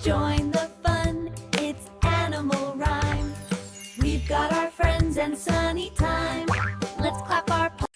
join the fun, it's animal rhyme. We've got our friends and sunny time. Let's clap our paws.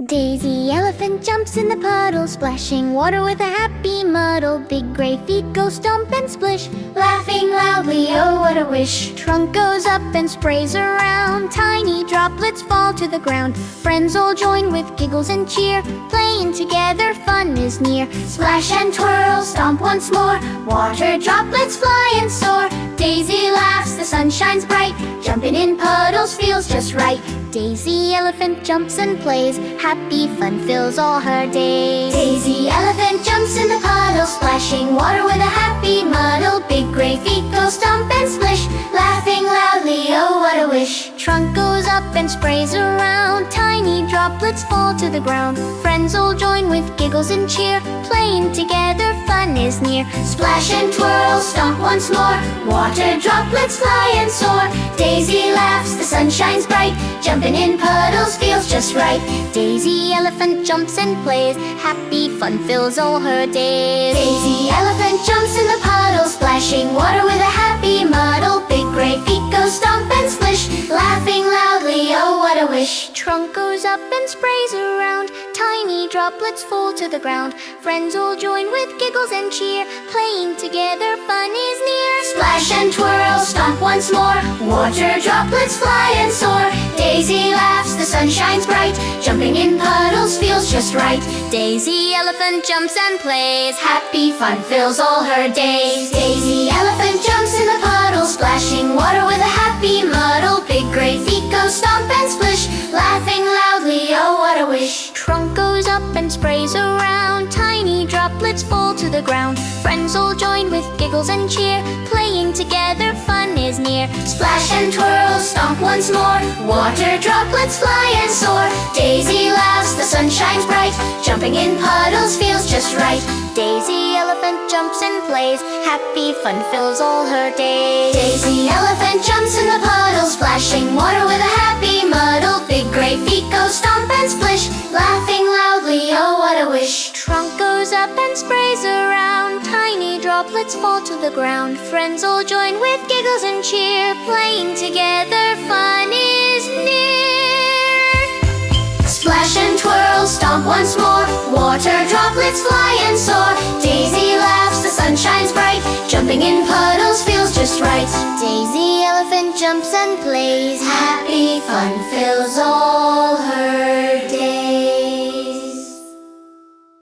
Daisy elephant jumps in the puddle, splashing water with a happy muddle. Big gray feet go stomp and splish, laughing loudly, oh what a wish. Trunk goes up and sprays around, tiny droplets fall to the ground. Friends all join with giggles and cheer, playing together fun is near. Splash and twirl, stomp once more, water droplets fly and soar. Daisy laughs, the sun shines bright, jumping in puddles feels just right. Daisy elephant jumps and plays, happy fun fills all her days. Daisy elephant jumps in the puddle, splashing water with a happy muddle. Big gray feet go stomp and splish, laughing loudly, oh what a wish. Trunk goes up and sprays around, tiny droplets fall to the ground. Friends all join with giggles and cheer, playing together fun is near. Splash and twirl, stomp once more, water droplets fly and soar. Daisy laughs, the sun shines bright, jumping in puddles feels just right. Daisy elephant jumps and plays, happy fun fills all her days. Daisy elephant jumps in the puddle, splashing water with a happy muddle. Big gray feet go stomp and splish, laughing loudly, oh what a wish. Trunk goes up and sprays around, tiny droplets fall to the ground. Friends all join with giggles and cheer, playing together fun is near. Splash and twirl, stomp once more, water droplets fly and soar. Daisy laughs, the sun shines bright, jumping in puddles feels just right. Daisy elephant jumps and plays, happy fun fills all her days. Daisy elephant jumps in the puddle, splashing water with a happy muddle. Big gray feet go stomp and splish, laughing loudly, oh what a wish. Trunk goes up and sprays around, tiny droplets fall to the ground. Friends all join with giggles and cheer, playing together fun is near. Splash and twirl, stomp once more, water droplets fly and soar. Daisy laughs, the sun shines bright, jumping in puddles feels just right. Daisy elephant jumps and plays, happy fun fills all her days. Daisy elephant jumps in the puddle, splashing water with a happy muddle. Big gray feet go stomp and splish, laughing loudly, oh what a wish. Trunk goes up and sprays around, tiny droplets fall to the ground. Friends all join with giggles and cheer, playing together fun is near. Splash and twirl, stomp once more, water droplets fly and soar. Daisy laughs, the sun shines bright, jumping in puddles feels just right. Daisy elephant jumps and plays, happy fun fills all her days.